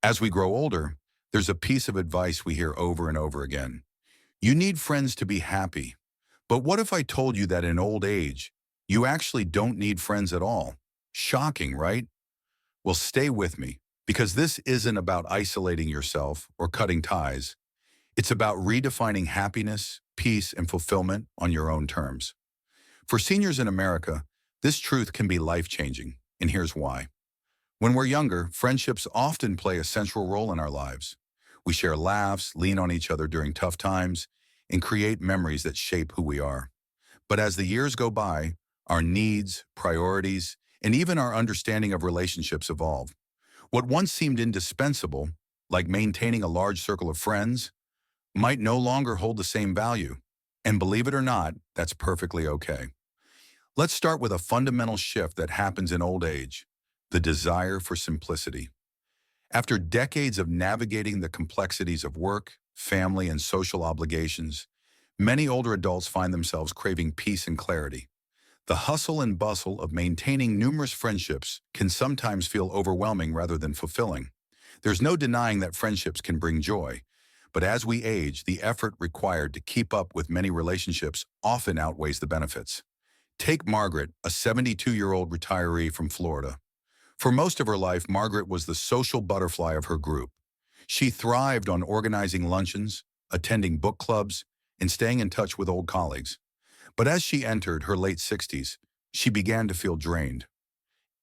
As we grow older, there's a piece of advice we hear over and over again. You need friends to be happy. But what if I told you that in old age, you actually don't need friends at all? Shocking, right? Well, stay with me, because this isn't about isolating yourself or cutting ties. It's about redefining happiness, peace, and fulfillment on your own terms. For seniors in America, this truth can be life-changing, and here's why. When we're younger, friendships often play a central role in our lives. We share laughs, lean on each other during tough times, and create memories that shape who we are. But as the years go by, our needs, priorities, and even our understanding of relationships evolve. What once seemed indispensable, like maintaining a large circle of friends, might no longer hold the same value. And believe it or not, that's perfectly okay. Let's start with a fundamental shift that happens in old age: the desire for simplicity. After decades of navigating the complexities of work, family, and social obligations, many older adults find themselves craving peace and clarity. The hustle and bustle of maintaining numerous friendships can sometimes feel overwhelming rather than fulfilling. There's no denying that friendships can bring joy, but as we age, the effort required to keep up with many relationships often outweighs the benefits. Take Margaret, a 72-year-old retiree from Florida. For most of her life, Margaret was the social butterfly of her group. She thrived on organizing luncheons, attending book clubs, and staying in touch with old colleagues. But as she entered her late 60s, she began to feel drained.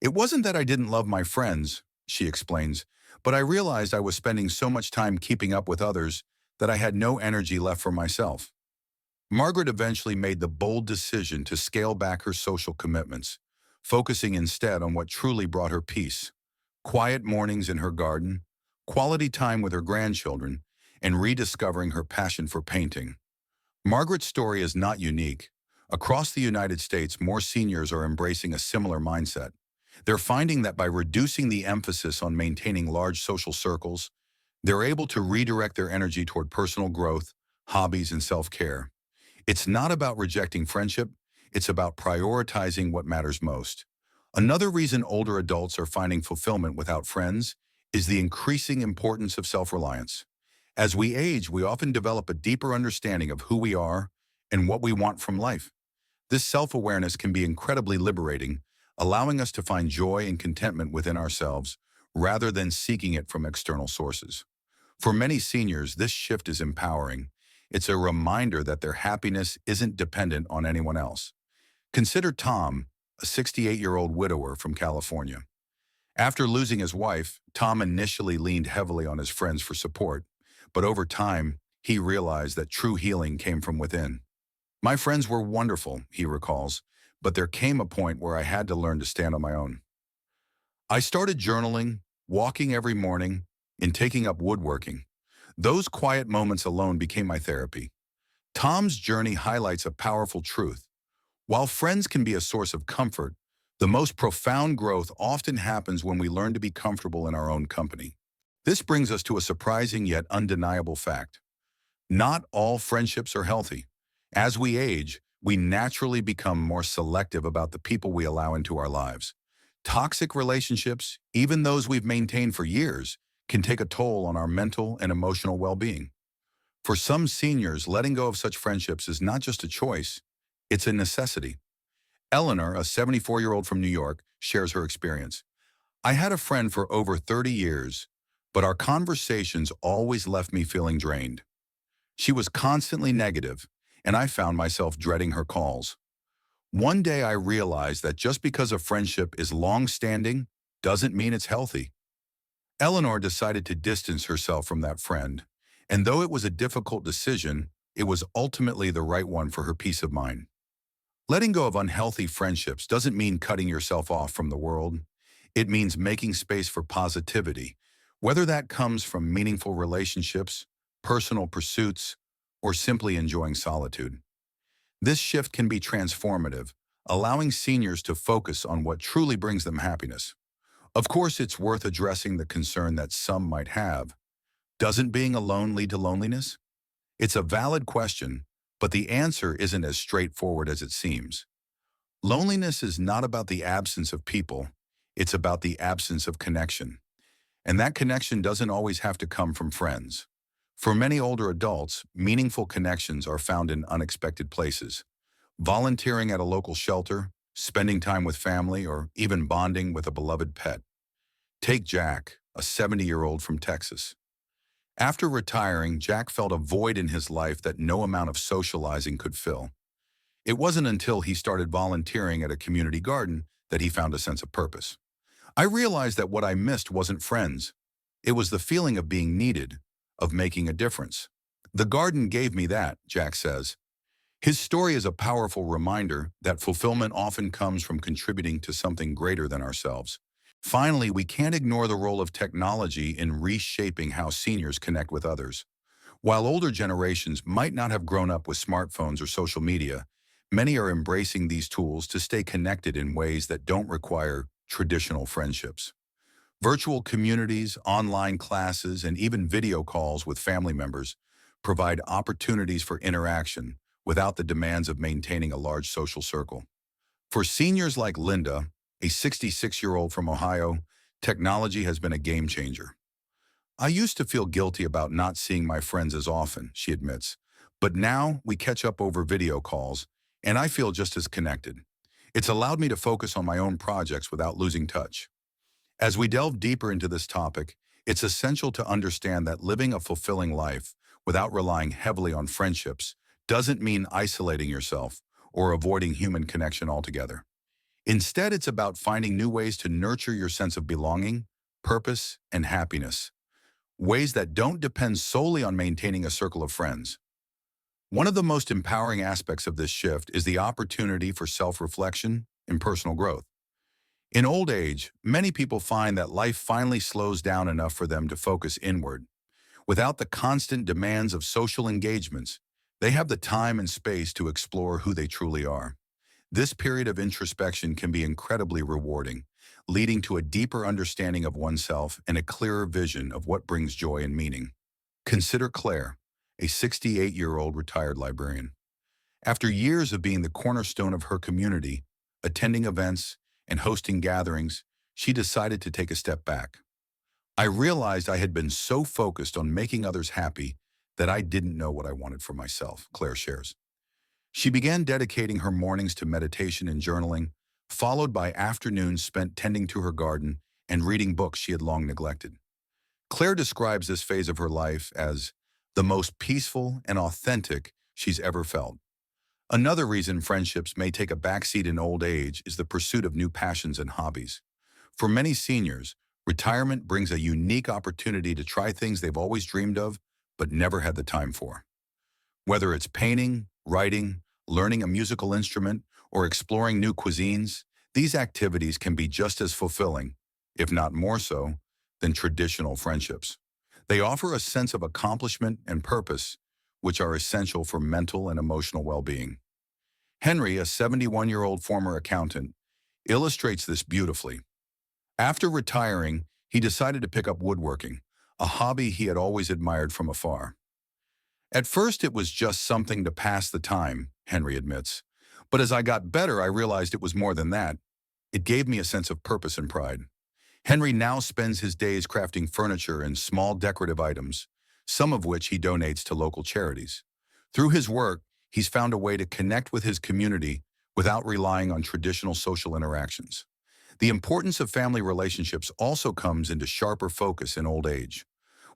It wasn't that I didn't love my friends, she explains, but I realized I was spending so much time keeping up with others that I had no energy left for myself. Margaret eventually made the bold decision to scale back her social commitments, focusing instead on what truly brought her peace: quiet mornings in her garden, quality time with her grandchildren, and rediscovering her passion for painting. Margaret's story is not unique. Across the United States, more seniors are embracing a similar mindset. They're finding that by reducing the emphasis on maintaining large social circles, they're able to redirect their energy toward personal growth, hobbies, and self-care. It's not about rejecting friendship, it's about prioritizing what matters most. Another reason older adults are finding fulfillment without friends is the increasing importance of self-reliance. As we age, we often develop a deeper understanding of who we are and what we want from life. This self-awareness can be incredibly liberating, allowing us to find joy and contentment within ourselves rather than seeking it from external sources. For many seniors, this shift is empowering. It's a reminder that their happiness isn't dependent on anyone else. Consider Tom, a 68-year-old widower from California. After losing his wife, Tom initially leaned heavily on his friends for support, but over time, he realized that true healing came from within. My friends were wonderful, he recalls, but there came a point where I had to learn to stand on my own. I started journaling, walking every morning, and taking up woodworking. Those quiet moments alone became my therapy. Tom's journey highlights a powerful truth. While friends can be a source of comfort, the most profound growth often happens when we learn to be comfortable in our own company. This brings us to a surprising yet undeniable fact. Not all friendships are healthy. As we age, we naturally become more selective about the people we allow into our lives. Toxic relationships, even those we've maintained for years, can take a toll on our mental and emotional well-being. For some seniors, letting go of such friendships is not just a choice, it's a necessity. Eleanor, a 74-year-old from New York, shares her experience. I had a friend for over 30 years, but our conversations always left me feeling drained. She was constantly negative, and I found myself dreading her calls. One day I realized that just because a friendship is long-standing doesn't mean it's healthy. Eleanor decided to distance herself from that friend, and though it was a difficult decision, it was ultimately the right one for her peace of mind. Letting go of unhealthy friendships doesn't mean cutting yourself off from the world. It means making space for positivity, whether that comes from meaningful relationships, personal pursuits, or simply enjoying solitude. This shift can be transformative, allowing seniors to focus on what truly brings them happiness. Of course, it's worth addressing the concern that some might have. Doesn't being alone lead to loneliness? It's a valid question, but the answer isn't as straightforward as it seems. Loneliness is not about the absence of people, it's about the absence of connection. And that connection doesn't always have to come from friends. For many older adults, meaningful connections are found in unexpected places. Volunteering at a local shelter, spending time with family, or even bonding with a beloved pet. Take Jack, a 70-year-old from Texas. After retiring, Jack felt a void in his life that no amount of socializing could fill. It wasn't until he started volunteering at a community garden that he found a sense of purpose. I realized that what I missed wasn't friends. It was the feeling of being needed, of making a difference. The garden gave me that, Jack says. His story is a powerful reminder that fulfillment often comes from contributing to something greater than ourselves. Finally, we can't ignore the role of technology in reshaping how seniors connect with others. While older generations might not have grown up with smartphones or social media, many are embracing these tools to stay connected in ways that don't require traditional friendships. Virtual communities, online classes, and even video calls with family members provide opportunities for interaction without the demands of maintaining a large social circle. For seniors like Linda, a 66-year-old from Ohio, technology has been a game changer. I used to feel guilty about not seeing my friends as often, she admits, but now we catch up over video calls, and I feel just as connected. It's allowed me to focus on my own projects without losing touch. As we delve deeper into this topic, it's essential to understand that living a fulfilling life without relying heavily on friendships doesn't mean isolating yourself or avoiding human connection altogether. Instead, it's about finding new ways to nurture your sense of belonging, purpose, and happiness, ways that don't depend solely on maintaining a circle of friends. One of the most empowering aspects of this shift is the opportunity for self-reflection and personal growth. In old age, many people find that life finally slows down enough for them to focus inward. Without the constant demands of social engagements, they have the time and space to explore who they truly are. This period of introspection can be incredibly rewarding, leading to a deeper understanding of oneself and a clearer vision of what brings joy and meaning. Consider Claire, a 68-year-old retired librarian. After years of being the cornerstone of her community, attending events, and hosting gatherings, she decided to take a step back. I realized I had been so focused on making others happy that I didn't know what I wanted for myself, Claire shares. She began dedicating her mornings to meditation and journaling, followed by afternoons spent tending to her garden and reading books she had long neglected. Claire describes this phase of her life as the most peaceful and authentic she's ever felt. Another reason friendships may take a backseat in old age is the pursuit of new passions and hobbies. For many seniors, retirement brings a unique opportunity to try things they've always dreamed of but never had the time for. Whether it's painting, writing, learning a musical instrument, or exploring new cuisines, these activities can be just as fulfilling, if not more so, than traditional friendships. They offer a sense of accomplishment and purpose, which are essential for mental and emotional well-being. Henry, a 71-year-old former accountant, illustrates this beautifully. After retiring, he decided to pick up woodworking, a hobby he had always admired from afar. At first, it was just something to pass the time, Henry admits. But as I got better, I realized it was more than that. It gave me a sense of purpose and pride. Henry now spends his days crafting furniture and small decorative items, some of which he donates to local charities. Through his work, he's found a way to connect with his community without relying on traditional social interactions. The importance of family relationships also comes into sharper focus in old age.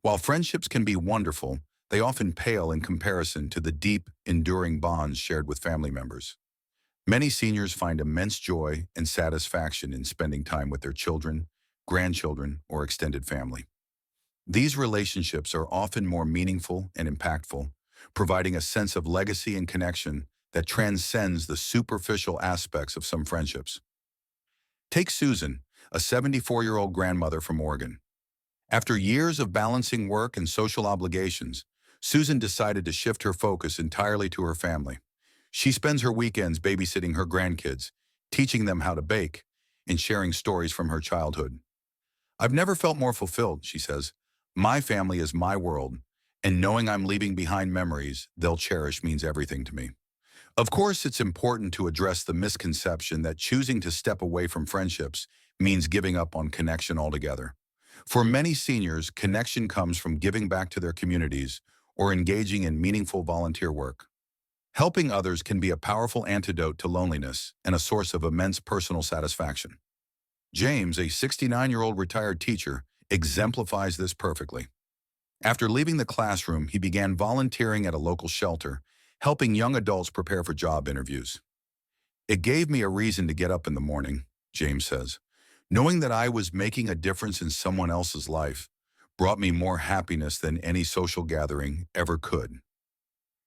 While friendships can be wonderful, they often pale in comparison to the deep, enduring bonds shared with family members. Many seniors find immense joy and satisfaction in spending time with their children, grandchildren, or extended family. These relationships are often more meaningful and impactful, providing a sense of legacy and connection that transcends the superficial aspects of some friendships. Take Susan, a 74-year-old grandmother from Oregon. After years of balancing work and social obligations, Susan decided to shift her focus entirely to her family. She spends her weekends babysitting her grandkids, teaching them how to bake, and sharing stories from her childhood. I've never felt more fulfilled, she says. My family is my world, and knowing I'm leaving behind memories they'll cherish means everything to me. Of course, it's important to address the misconception that choosing to step away from friendships means giving up on connection altogether. For many seniors, connection comes from giving back to their communities or engaging in meaningful volunteer work. Helping others can be a powerful antidote to loneliness and a source of immense personal satisfaction. James, a 69-year-old retired teacher, exemplifies this perfectly. After leaving the classroom, he began volunteering at a local shelter, helping young adults prepare for job interviews. It gave me a reason to get up in the morning, James says. Knowing that I was making a difference in someone else's life brought me more happiness than any social gathering ever could.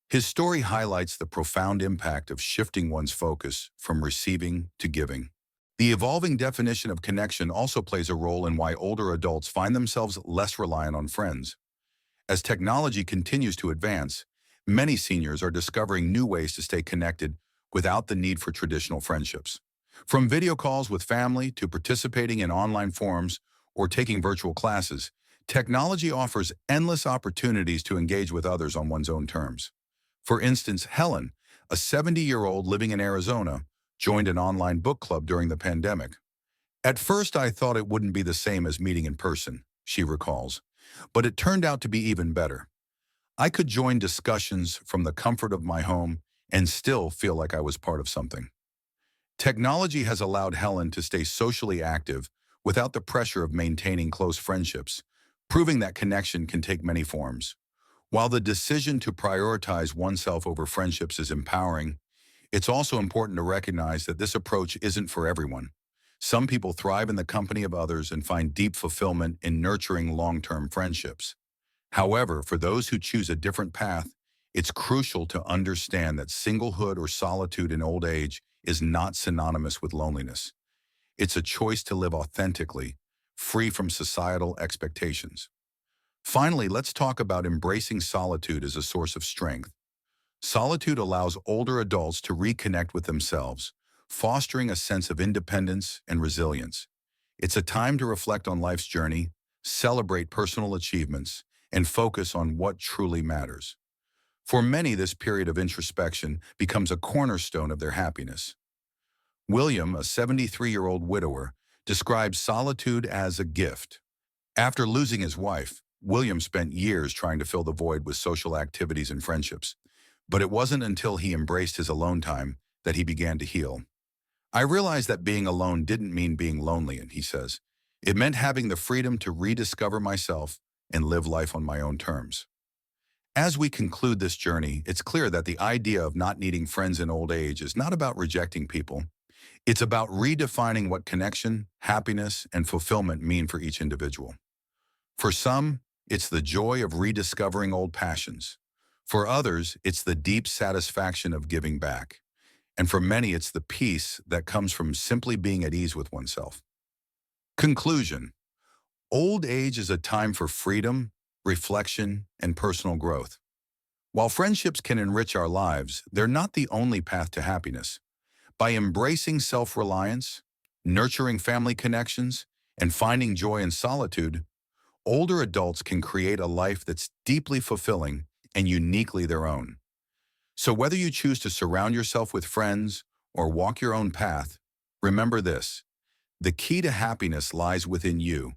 His story highlights the profound impact of shifting one's focus from receiving to giving. The evolving definition of connection also plays a role in why older adults find themselves less reliant on friends. As technology continues to advance, many seniors are discovering new ways to stay connected without the need for traditional friendships. From video calls with family to participating in online forums or taking virtual classes, technology offers endless opportunities to engage with others on one's own terms. For instance, Helen, a 70-year-old living in Arizona, joined an online book club during the pandemic. At first, I thought it wouldn't be the same as meeting in person, she recalls, but it turned out to be even better. I could join discussions from the comfort of my home and still feel like I was part of something. Technology has allowed Helen to stay socially active without the pressure of maintaining close friendships, proving that connection can take many forms. While the decision to prioritize oneself over friendships is empowering, it's also important to recognize that this approach isn't for everyone. Some people thrive in the company of others and find deep fulfillment in nurturing long-term friendships. However, for those who choose a different path, it's crucial to understand that singlehood or solitude in old age is not synonymous with loneliness. It's a choice to live authentically, free from societal expectations. Finally, let's talk about embracing solitude as a source of strength. Solitude allows older adults to reconnect with themselves, fostering a sense of independence and resilience. It's a time to reflect on life's journey, celebrate personal achievements, and focus on what truly matters. For many, this period of introspection becomes a cornerstone of their happiness. William, a 73-year-old widower, describes solitude as a gift. After losing his wife, William spent years trying to fill the void with social activities and friendships. But it wasn't until he embraced his alone time that he began to heal. I realized that being alone didn't mean being lonely, and he says, it meant having the freedom to rediscover myself and live life on my own terms. As we conclude this journey, it's clear that the idea of not needing friends in old age is not about rejecting people. It's about redefining what connection, happiness, and fulfillment mean for each individual. For some, it's the joy of rediscovering old passions. For others, it's the deep satisfaction of giving back. And for many, it's the peace that comes from simply being at ease with oneself. Conclusion. Old age is a time for freedom, reflection, and personal growth. While friendships can enrich our lives, they're not the only path to happiness. By embracing self-reliance, nurturing family connections, and finding joy in solitude, older adults can create a life that's deeply fulfilling and uniquely their own. So whether you choose to surround yourself with friends or walk your own path, remember this: the key to happiness lies within you,